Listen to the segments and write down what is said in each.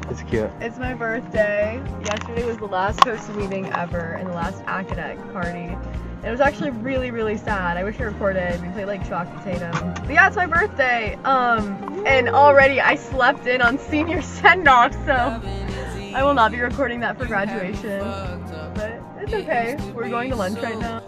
It's cute. It's my birthday. Yesterday was the last hosted meeting ever and the last academic party. It was actually really, really sad. I wish I recorded. We played like chalk potato. But yeah, it's my birthday. And already I slept in on senior send-off, so I will not be recording that for graduation. But it's okay. We're going to lunch right now.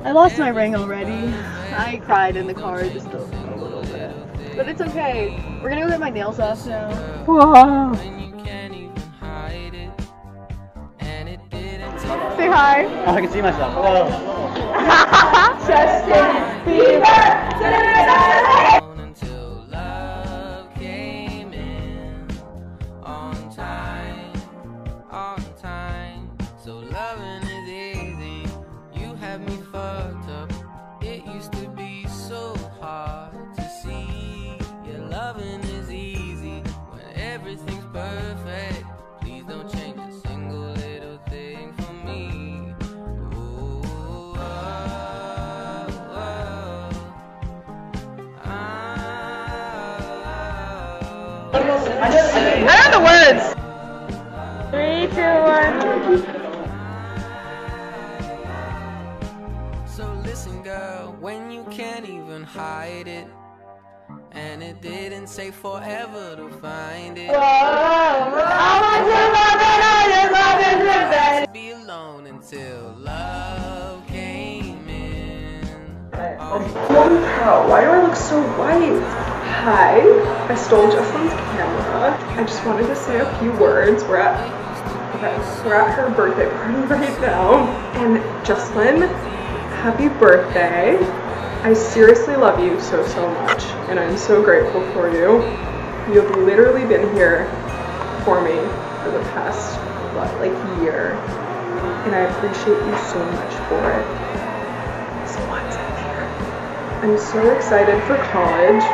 I lost my ring already. I cried in the car just a little bit. But it's okay. We're gonna go get my nails off now. Whoa. Say hi. Oh, I can see myself. Hello. Justin Bieber. Until love came in on time. So loving is easy. You have me fucked up. It used to be so hard to see. Your loving is easy when everything's perfect. Please don't change a single little thing for me. Ooh, oh, oh, I know the words. 3, 2, 1. So listen, girl, when you can't even hide it, and it didn't say forever to find it. Be alone until love came in. Holy cow, why do I look so white? Hi, I stole Justin's camera. I just wanted to say a few words. We're at her birthday party right now. And Justin, happy birthday. I seriously love you so much, and I'm so grateful for you. You've literally been here for me for the past, like year, and I appreciate you so much for it. So what's in here? I'm so excited for college.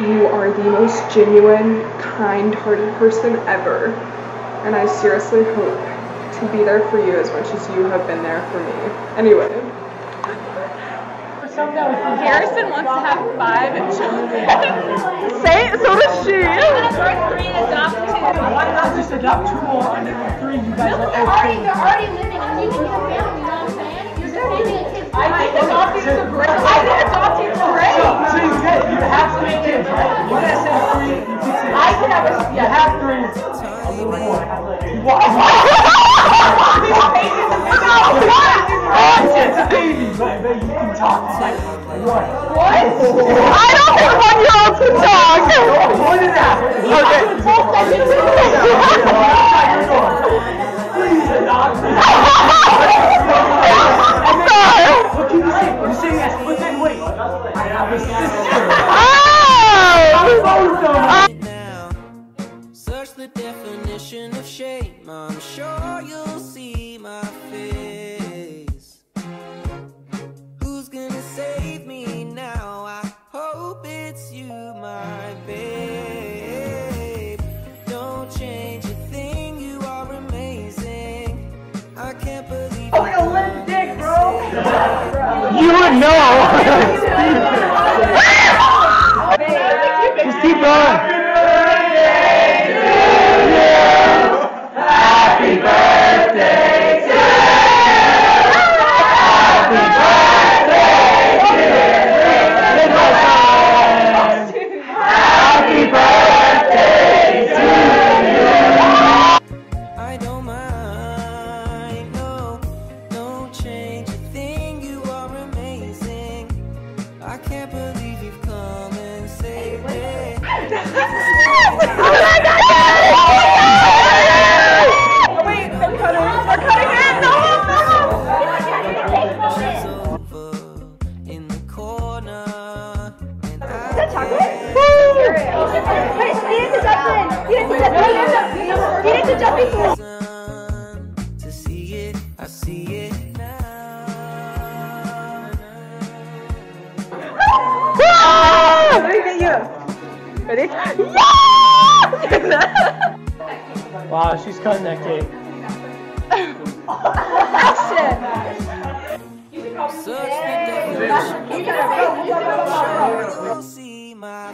You are the most genuine, kind-hearted person ever, and I seriously hope to be there for you as much as you have been there for me. Anyway. Harrison wants to have 5 children. Say it, so does she. I'm gonna birth 3 and adopt 2. Why not just adopt 2 more and then 3 you guys are okay. They're already living and you can get a family, you know what I'm saying? You're just making a kid's I think adopting is great. I think adopting is great. So you get, you have 3 kids, right? You guys say 3, you can say. I could have a, You have 3. A little more. It's a baby, but you can talk. It's like, what? what? I don't think 1-year-olds can talk. More than that. Okay. Please adopt me. What can you say? You say yes, but then wait. I have a sister. Now, search the definition of shame. I'm sure you'll see my face. Who's gonna save me now? I hope it's you, my babe. Don't change a thing, you are amazing. I can't believe Oh, a limp dick, bro. You would know. Just keep going. Happy birthday to you. Happy birthday to you. I don't mind, no, don't change a thing, you are amazing. I can't believe you've come and saved me. Wait, they're cutting it. No. She's over in the corner, and Is that chocolate? Wait, feed it to Justin. Feed it to Justin. to see it, I see it Let me get you. Ready? Yeah! Wow, she's cutting that cake. Action! Search the definition. See my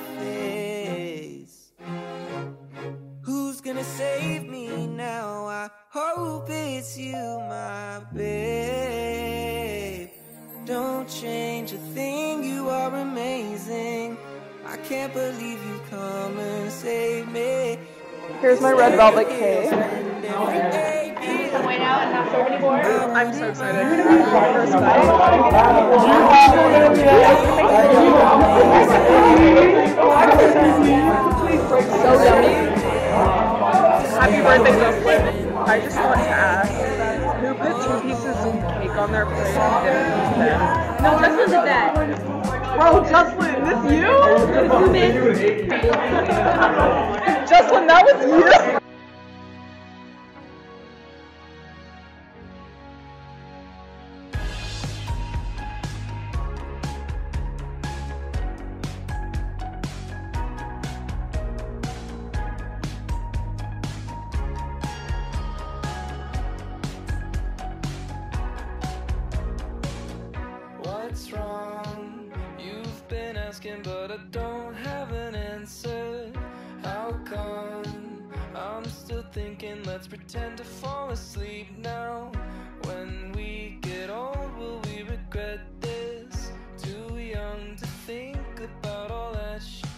I can't believe you come and save me. Here's my red velvet cake. Wait out and not serve anymore. I'm so excited. First bite. So yummy. Happy birthday, Justin. I just want to ask, who put 2 pieces of cake on their plate and didn't eat them? No, Justin did that. Bro, Jocelyn, this you? Jocelyn, that was you? What's wrong? You've been asking, but I don't have an answer. How come? I'm still thinking, let's pretend to fall asleep now. When we get old, will we regret this? Too young to think about all that shit.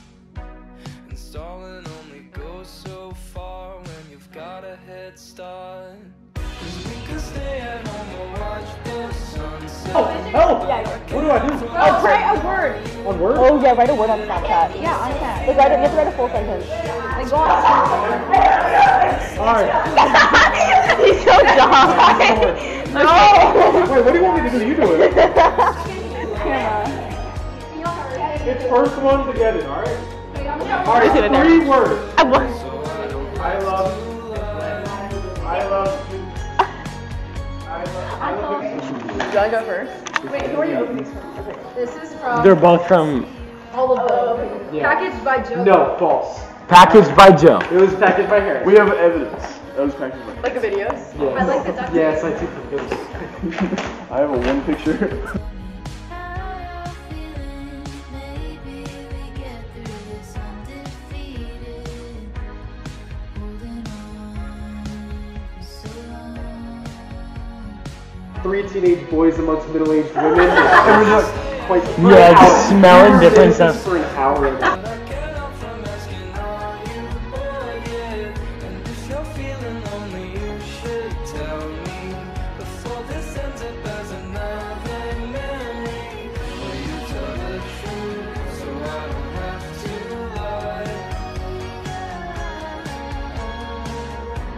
And stalling only goes so far when you've got a head start. 'Cause we can stay at home or watch the sunset. Help! What do I do? Oh, write a word. One word? Oh yeah, write a word on Snapchat. Yeah, on that. Like, you have to write a full sentence. Like, go on. Alright. He's so dumb. No! Wait, what do you want me to do? You do it. It's first one to get it, alright? Alright, 3 words. I love you. I love you. I love you. Do you want to go first? Wait, who are you opening from? This is from They're both from all of them. Yeah. Packaged by Joe. No, false. Packaged by Joe. It was packaged by Harry. We have evidence. That was packaged by Like the videos? Yes. I like the duck. Yes, I took the videos. I have a 1 picture. Maybe we get through this undefeated. Holding on for so long. 3 teenage boys amongst middle-aged women. And we're just like Yeah, just smelling different stuff stuff. for an hour. I can't help from asking, are you bored yet? And if you're feeling lonely, you should tell me before this ends up as another memory. Will you tell the truth so I don't have to lie?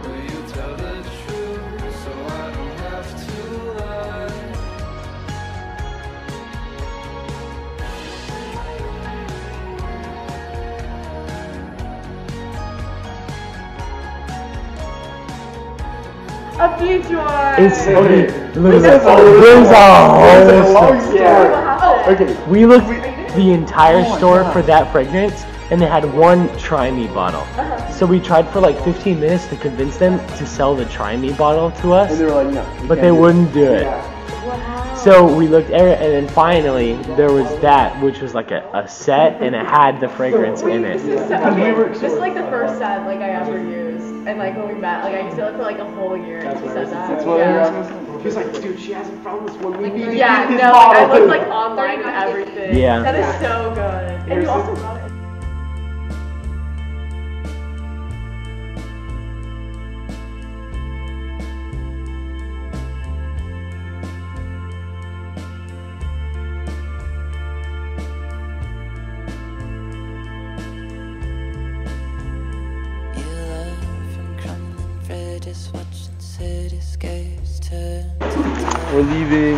Will you tell the truth so I don't have to lie? A beach one! It's Okay. look at This that. is There's a whole long story. story. Okay. We looked the entire store for that fragrance, and they had one Try Me bottle. So we tried for like 15 minutes to convince them to sell the Try Me bottle to us, And they were like, no. you but can't they do it. wouldn't do it. Yeah. So we looked at it, and then finally there was that, which was like a set, and it had the fragrance in it. This is like the first set like I ever used, and like when we met, like I used it for like a whole year. And she said that. That's what Yeah. he was like, dude, she hasn't found this one. We need to Yeah, get this no, like, I bottle." looked like online and everything. Yeah. That is so good. And you also got it. You love from crumbling fridges, watching cityscapes turn. We're leaving.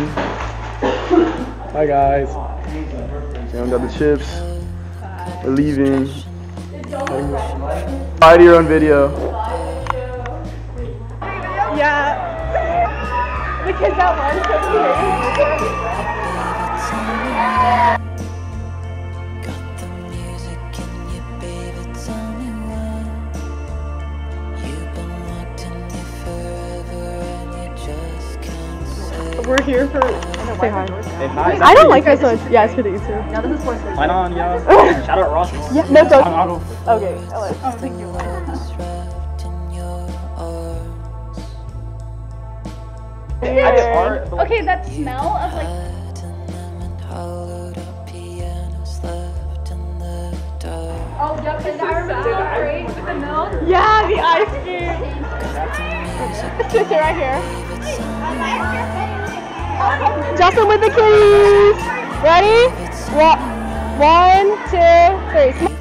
Hi guys. Sam got the chips. We're leaving. Bye to your own video. Yeah. The kids out there so cute. Got the music in you, baby, tell me why. You've been locked in here forever and you just can't say. We're here for say hi. Hey, hi. I don't like us so much. Yeah, it's for the YouTube. Now this is for Why not, yeah? Shout out Ross. Yeah, no, go. I'll go. Okay. I like. Oh, thank you. Wrapped in your arms. Okay, that smell of like Platinum and hollowed out pianos left in the Yeah, the ice cream. Sit right here. Justin with the kitties. Ready? 1, 2, 3.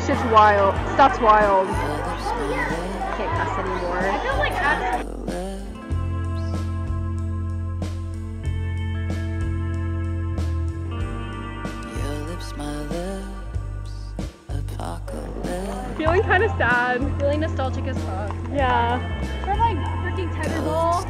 Shit's wild. Stuff's wild. Can't cuss anymore. I feel like feeling kind of sad. Feeling nostalgic as fuck. Yeah. From like freaking Tetherball.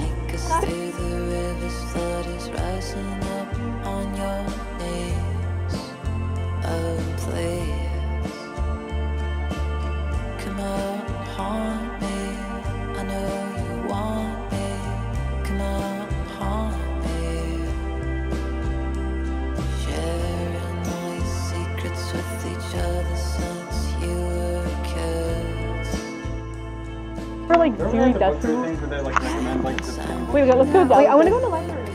For like doing Destiny. Wait, let's go. Wait, I want to go to the library.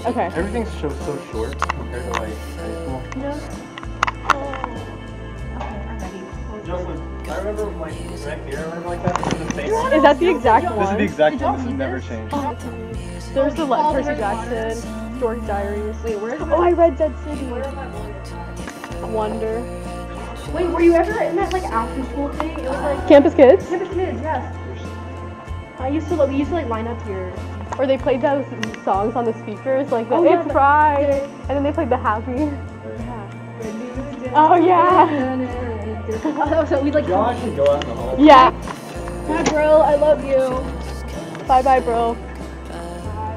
Okay. Everything's so short compared to like high school. Yeah. Jocelyn, I remember like right here, I remember like that. This is the same one. Is that the exact one? This is the exact one. This has never changed. There's the Percy Jackson, Stork Diaries. Wait, where? Oh, I read Dead City. Wonder. Wait, were you ever in that like after school thing? It was like Campus Kids? Campus Kids, yes. We used to like line up here. Or they played those songs on the speakers, like the Oh, yeah, It's Pride, and then they played the Happy. Oh yeah. So we like. Y'all should go out in the hall. Yeah. Bye, bro. I love you. Bye bye, bro.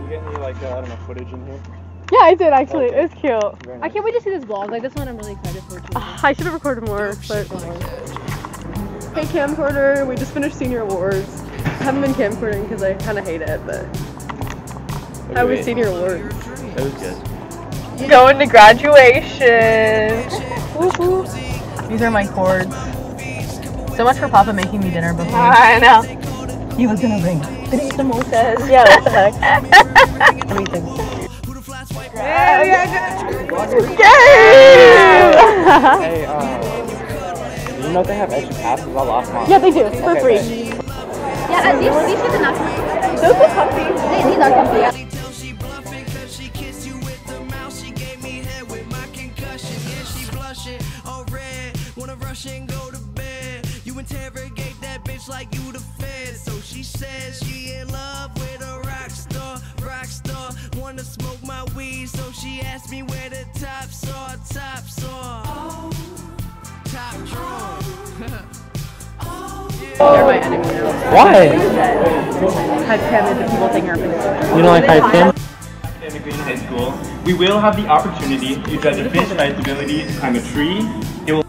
You get any like I don't know footage in here? Yeah, I did actually. It was cute. I can't wait to see this vlog. Like this one, I'm really excited for too. I should have recorded more, but. Hey camcorder, we just finished senior awards. I haven't been camcording because I kind of hate it, but. How was senior awards? That was good. Going to graduation. Woo-hoo. These are my cords. So much for Papa making me dinner before. I know. He was gonna bring samosas. Yeah, what the heck? Everything. Hey, you know they have extra passes? I lost mine. Yeah, they do. For free. Yeah, these are not. Those are comfy. These are comfy. Yeah. And go to bed. You interrogate that bitch like you the fed. So she says she in love with a rock star. Wanna smoke my weed, so she asked me where the tops are. Oh, top drawer. They're my enemy now. Why? Hype cam is the people think are big. You don't like hype cam? In the Green High School, we will have the opportunity to judge a fish by its ability to climb a tree. It will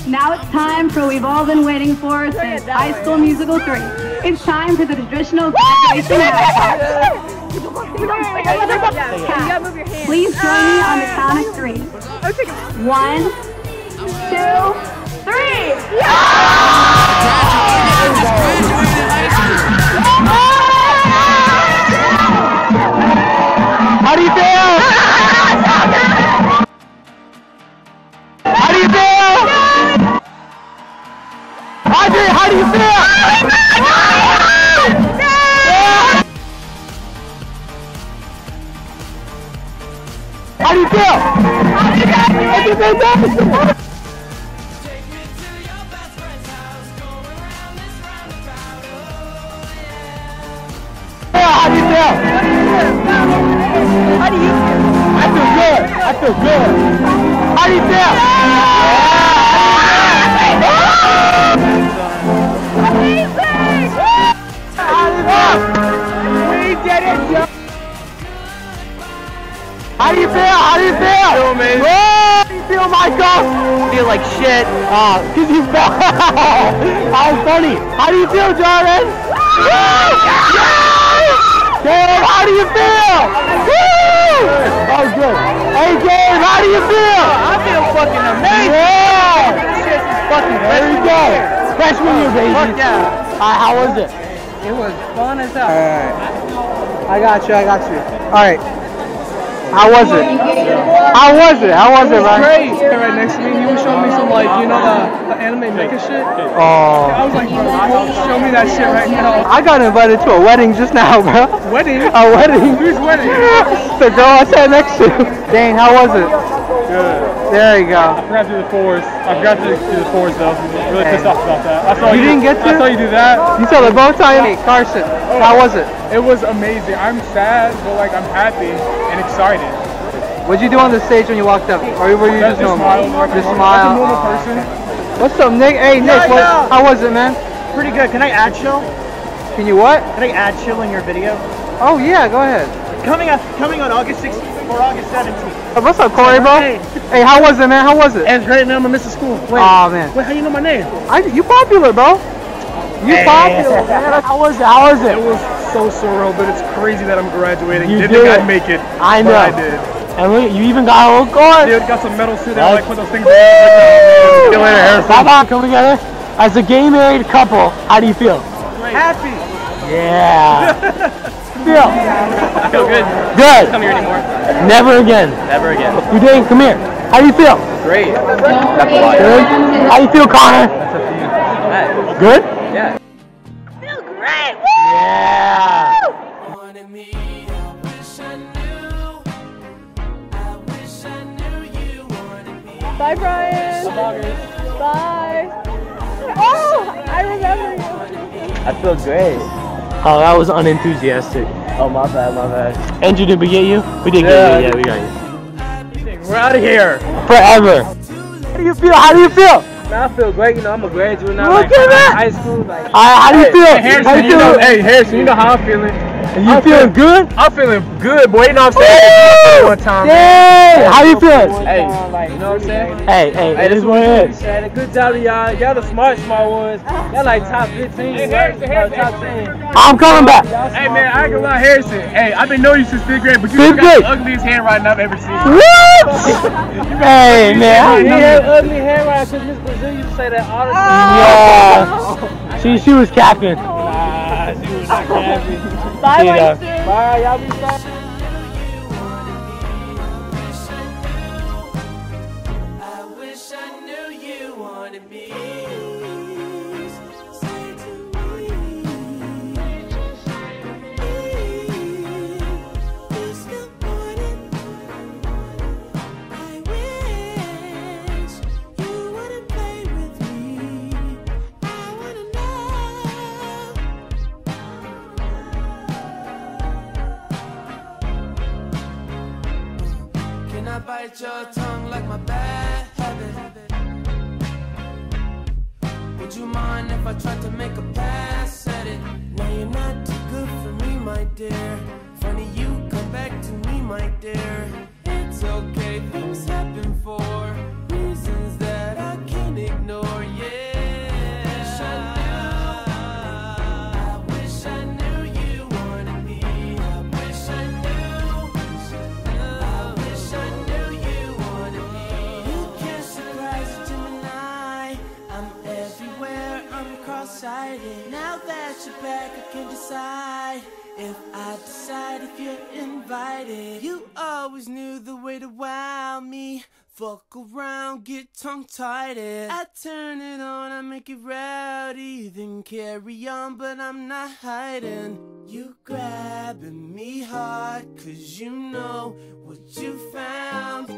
Now it's time for what we've all been waiting for since High School Musical 3. It's time for the traditional graduation halftime. Please join me on the count of 3. 1, 2, 3. How do you feel? How do you feel? Audrey, how do you feel? How do you feel? How do you feel? How do you feel? I feel good. do you feel? We did it, Joe! How do you feel? How do you feel? Feel amazing. How do you feel, Michael? I feel like shit. Cause you fell. How funny. How do you feel, Jordan? Dave, how do you feel? Oh, good. Hey, Dave, how do you feel? I feel fucking amazing. Yeah. Shit is fucking there you go. Freshman year, baby. Fuck yeah. How was it? It was fun as hell. Alright. I got you. Alright. How was it? How was it? How was it, man? Great. Right next to me, he was showing me some, like, you know, the anime mecha shit. Oh. I was like, bro, show me that shit right now. I got invited to a wedding just now, bro. Wedding? A wedding. Whose wedding? The girl I sat next to. Dang, how was it? Good. There you go. I forgot to do the fours. I forgot to do the fours, though. I'm really pissed off about that. I saw You didn't get to? I saw you do that. You saw the bow tie? Hey, Carson, how was it? It was amazing. I'm sad, but, like, I'm happy and excited. What'd you do on the stage when you walked up? Or were you just normal? Just smile. Like a normal person. What's up, Nick? Hey, Nick, how was it, man? Pretty good. Can I add chill? Can you what? Can I add chill in your video? Oh, yeah, go ahead. Coming on August 16th or August 17th. What's up, Corey, bro? Hey, how was it, man? How was it? It's great, man. I'm gonna miss the school. Wait, man. Wait, how you know my name? You popular, bro. You popular, man. How was it? How was it? It was so surreal, but it's crazy that I'm graduating. You Didn't did think it. I'd make it. I know. But I did. And look, you even got a little card. Dude, got some metal suit there, like put those things Woo! See you later, Harrison. Bye-bye. Come together. As a gay married couple, how do you feel? Happy. Yeah. Feel? I feel good. Good. Come here anymore. Never again. Never again. You dang, come here. How do you feel? Great. Good. How do you feel, Connor? Good? Yeah. Feel great. Yeah. Bye, Brian. Bye. Oh, I remember you. I feel great. Oh, that was unenthusiastic. Oh, my bad. Andrew, did we get you? We did get you. Yeah, we got you. We're out of here. Forever. How do you feel? How do you feel? Man, I feel great. You know, I'm a graduate now. Look at that. High school. Like, How do you feel? Harrison, How you feel? hey, Harrison, you know how I'm feeling. You feeling good? I'm feeling good, boy. You know what I'm saying? One time. Hey, how you feeling? hey, you know what I'm saying? Hey, it is what it is. Man, good job to y'all. Y'all the smart ones. Y'all like top 15. Top 10. I'm coming back. Hey, man, I ain't gonna lie, Harrison. Hey, I've been knowing you since 5th grade, but you Fifth got grade? the ugliest handwriting I've ever seen. What? Hey, man. He had ugly hair right because Miss Brazil used to say that all the time. Yeah. She was capping. Nah, she was not happy. Bye, See ya. Winston. Bye, y'all be fine. I wish I knew you wanted me. Say to me, this the morning. I wish you wouldn't play with me. I wanna know. Can I bite your tongue like my bad habit? Would you mind if I tried to make a pass at it? No, you're not too good for me, my dear. Funny you come back to me, my dear. It's okay, things happen for reasons that I can't ignore, yeah. I wish I knew you wanted me. I wish I knew. I wish I knew you wanted me. You can't surprise a Gemini. I'm everywhere, I'm cross-sighted. Now that you're back, I can decide if I decide if you're invited. You always knew the way to wow me. Fuck around, get tongue-tied. I turn it on, I make it rowdy. Then carry on, but I'm not hiding. You grabbing me hard, cause you know what you found.